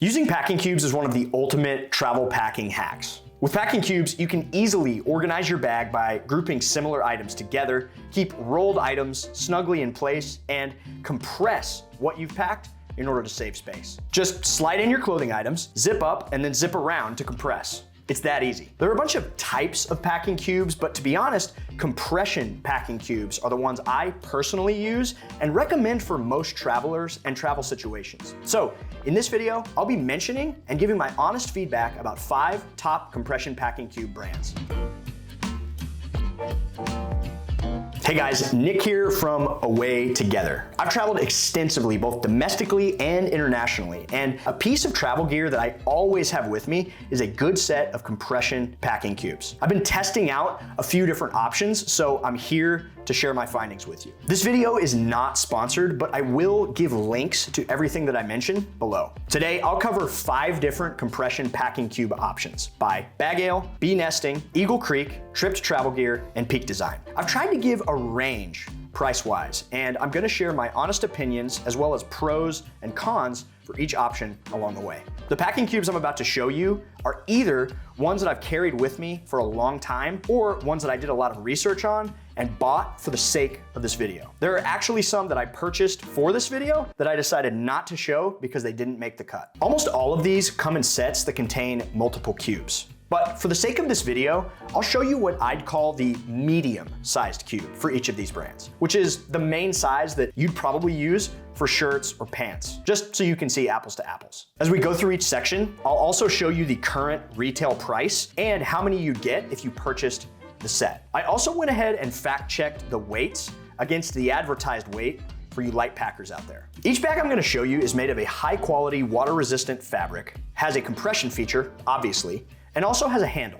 Using packing cubes is one of the ultimate travel packing hacks. With packing cubes, you can easily organize your bag by grouping similar items together, keep rolled items snugly in place, and compress what you've packed in order to save space. Just slide in your clothing items, zip up, and then zip around to compress. It's that easy. There are a bunch of types of packing cubes, but to be honest, compression packing cubes are the ones I personally use and recommend for most travelers and travel situations. So in this video, I'll be mentioning and giving my honest feedback about 5 top compression packing cube brands. Hey guys, Nick here from Away Together. I've traveled extensively, both domestically and internationally, and a piece of travel gear that I always have with me is a good set of compression packing cubes. I've been testing out a few different options, so I'm here to share my findings with you. This video is not sponsored, but I will give links to everything that I mentioned below. Today, I'll cover 5 different compression packing cube options by Bagail, BeeNesting, Eagle Creek, Tripped Travel Gear, and Peak Design. I've tried to give a range price-wise, and I'm gonna share my honest opinions as well as pros and cons for each option along the way. The packing cubes I'm about to show you are either ones that I've carried with me for a long time or ones that I did a lot of research on and bought for the sake of this video. There are actually some that I purchased for this video that I decided not to show because they didn't make the cut. Almost all of these come in sets that contain multiple cubes. But for the sake of this video, I'll show you what I'd call the medium-sized cube for each of these brands, which is the main size that you'd probably use for shirts or pants, just so you can see apples to apples. As we go through each section, I'll also show you the current retail price and how many you'd get if you purchased the set. I also went ahead and fact-checked the weights against the advertised weight for you light packers out there. Each bag I'm gonna show you is made of a high-quality, water-resistant fabric, has a compression feature, obviously, and also has a handle.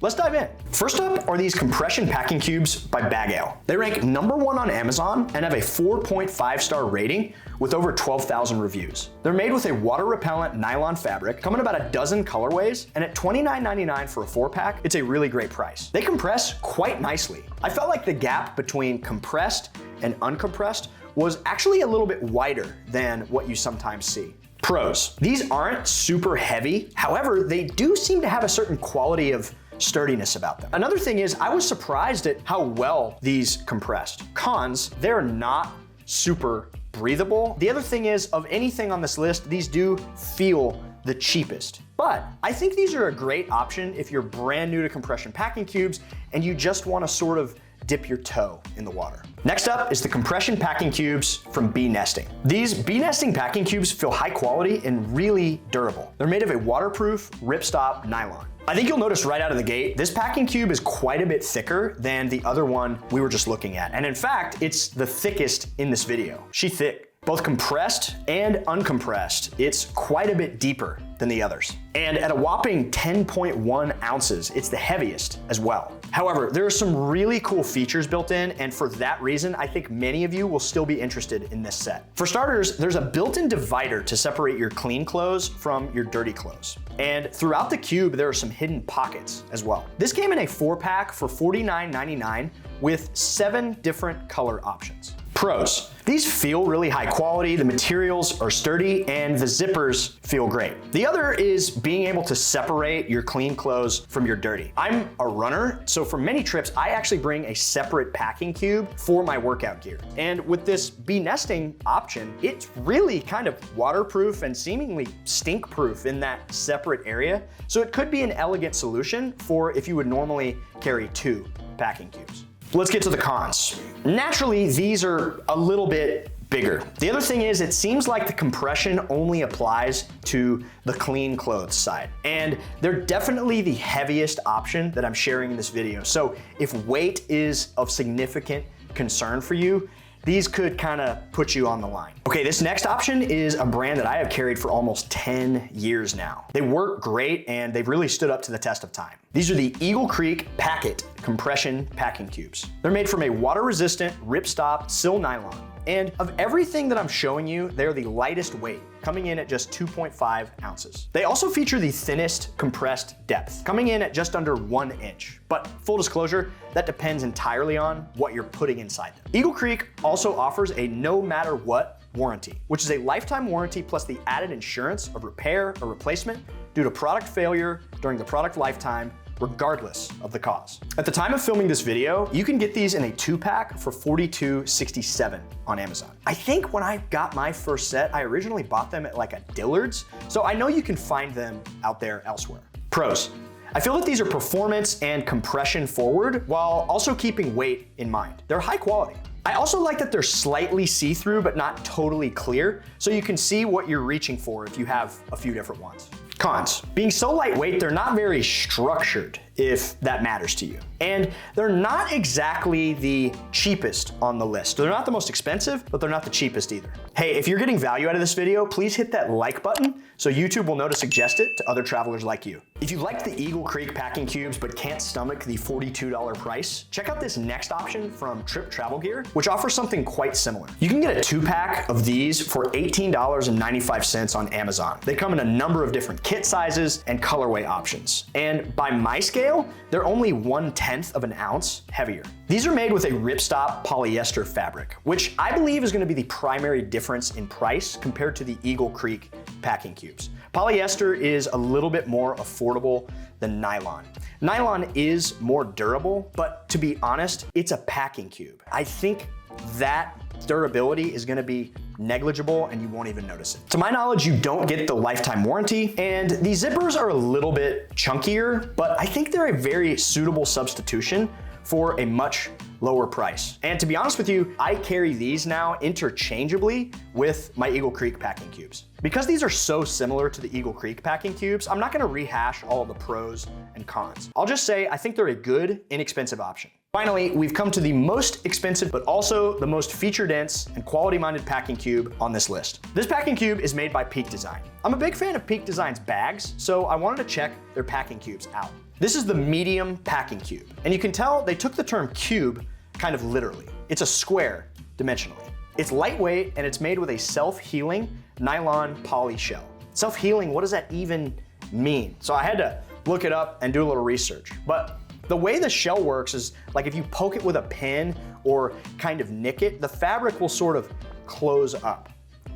Let's dive in. First up are these compression packing cubes by Bagail. They rank #1 on Amazon and have a 4.5-star rating with over 12,000 reviews. They're made with a water-repellent nylon fabric, come in about a dozen colorways, and at $29.99 for a 4-pack, it's a really great price. They compress quite nicely. I felt like the gap between compressed and uncompressed was actually a little bit wider than what you sometimes see. Pros. These aren't super heavy, however, they do seem to have a certain quality of sturdiness about them. Another thing is, I was surprised at how well these compressed. Cons, they're not super breathable. The other thing is, of anything on this list, these do feel the cheapest. But I think these are a great option if you're brand new to compression packing cubes and you just want to sort of dip your toe in the water. Next up is the compression packing cubes from BeeNesting. These BeeNesting packing cubes feel high quality and really durable. They're made of a waterproof ripstop nylon. I think you'll notice right out of the gate, this packing cube is quite a bit thicker than the other one we were just looking at. And in fact, it's the thickest in this video. She's thick. Both compressed and uncompressed, it's quite a bit deeper than the others. And at a whopping 10.1 ounces, it's the heaviest as well. However, there are some really cool features built in, and for that reason, I think many of you will still be interested in this set. For starters, there's a built-in divider to separate your clean clothes from your dirty clothes. And throughout the cube, there are some hidden pockets as well. This came in a 4-pack for $49.99 with 7 different color options. Pros. These feel really high quality, the materials are sturdy, and the zippers feel great. The other is being able to separate your clean clothes from your dirty. I'm a runner, so for many trips, I actually bring a separate packing cube for my workout gear. And with this BeeNesting option, it's really kind of waterproof and seemingly stink-proof in that separate area. So it could be an elegant solution for if you would normally carry 2 packing cubes. Let's get to the cons. Naturally, these are a little bit bigger. The other thing is, it seems like the compression only applies to the clean clothes side. And they're definitely the heaviest option that I'm sharing in this video. So if weight is of significant concern for you, these could kind of put you on the line. Okay, this next option is a brand that I have carried for almost 10 years now. They work great and they've really stood up to the test of time. These are the Eagle Creek Packet compression packing cubes. They're made from a water-resistant ripstop sil nylon. And of everything that I'm showing you, they're the lightest weight, coming in at just 2.5 ounces. They also feature the thinnest compressed depth, coming in at just under 1 inch. But full disclosure, that depends entirely on what you're putting inside them. Eagle Creek also offers a no matter what warranty, which is a lifetime warranty plus the added insurance of repair or replacement due to product failure during the product lifetime, regardless of the cause. At the time of filming this video, you can get these in a 2-pack for $42.67 on Amazon. I think when I got my first set, I originally bought them at like a Dillard's, so I know you can find them out there elsewhere. Pros. I feel that these are performance and compression forward while also keeping weight in mind. They're high quality. I also like that they're slightly see-through but not totally clear, so you can see what you're reaching for if you have a few different ones. Cons. Being so lightweight, they're not very structured, if that matters to you. And they're not exactly the cheapest on the list. They're not the most expensive, but they're not the cheapest either. Hey, if you're getting value out of this video, please hit that like button so YouTube will know to suggest it to other travelers like you. If you like the Eagle Creek packing cubes but can't stomach the $42 price, check out this next option from Trip Travel Gear, which offers something quite similar. You can get a 2-pack of these for $18.95 on Amazon. They come in a number of different kit sizes and colorway options. And by my scale, they're only 1/10 of an ounce heavier. These are made with a ripstop polyester fabric, which I believe is going to be the primary difference in price compared to the Eagle Creek packing cubes. Polyester is a little bit more affordable than nylon. Nylon is more durable, but to be honest, it's a packing cube. I think that durability is gonna be negligible and you won't even notice it. To my knowledge, you don't get the lifetime warranty, and these zippers are a little bit chunkier, but I think they're a very suitable substitution for a much lower price. And to be honest with you, I carry these now interchangeably with my Eagle Creek packing cubes. Because these are so similar to the Eagle Creek packing cubes, I'm not gonna rehash all of the pros and cons. I'll just say I think they're a good, inexpensive option. Finally, we've come to the most expensive, but also the most feature-dense and quality-minded packing cube on this list. This packing cube is made by Peak Design. I'm a big fan of Peak Design's bags, so I wanted to check their packing cubes out. This is the medium packing cube, and you can tell they took the term cube kind of literally. It's a square dimensionally. It's lightweight, and it's made with a self-healing nylon poly shell. Self-healing, what does that even mean? So I had to look it up and do a little research, but the way the shell works is like if you poke it with a pin or kind of nick it, the fabric will sort of close up.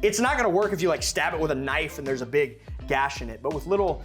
It's not gonna work if you like stab it with a knife and there's a big gash in it, but with little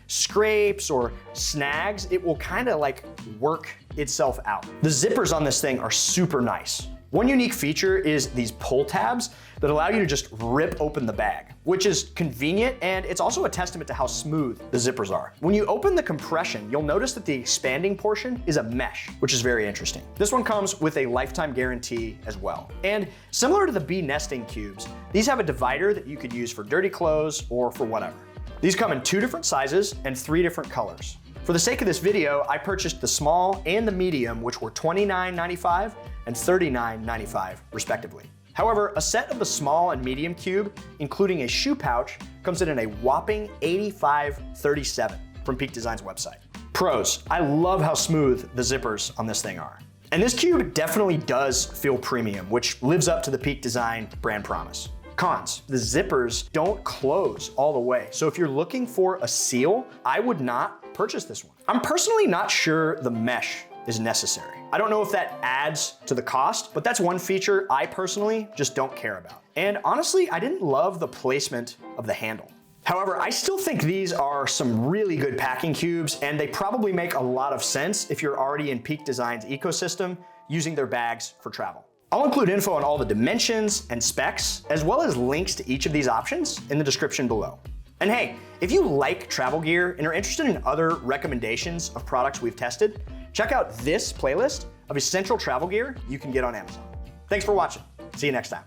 scrapes or snags, it will kind of like work itself out. The zippers on this thing are super nice. One unique feature is these pull tabs that allow you to just rip open the bag, which is convenient, and it's also a testament to how smooth the zippers are. When you open the compression, you'll notice that the expanding portion is a mesh, which is very interesting. This one comes with a lifetime guarantee as well. And similar to the BeeNesting cubes, these have a divider that you could use for dirty clothes or for whatever. These come in 2 different sizes and 3 different colors. For the sake of this video, I purchased the small and the medium, which were $29.95 and $39.95 respectively. However, a set of the small and medium cube, including a shoe pouch, comes in at a whopping $85.37 from Peak Design's website. Pros, I love how smooth the zippers on this thing are. And this cube definitely does feel premium, which lives up to the Peak Design brand promise. Cons, the zippers don't close all the way. So if you're looking for a seal, I would not purchase this one. I'm personally not sure the mesh is necessary. I don't know if that adds to the cost, but that's one feature I personally just don't care about. And honestly, I didn't love the placement of the handle. However, I still think these are some really good packing cubes, and they probably make a lot of sense if you're already in Peak Design's ecosystem using their bags for travel. I'll include info on all the dimensions and specs, as well as links to each of these options in the description below. And hey, if you like travel gear and are interested in other recommendations of products we've tested, check out this playlist of essential travel gear you can get on Amazon. Thanks for watching. See you next time.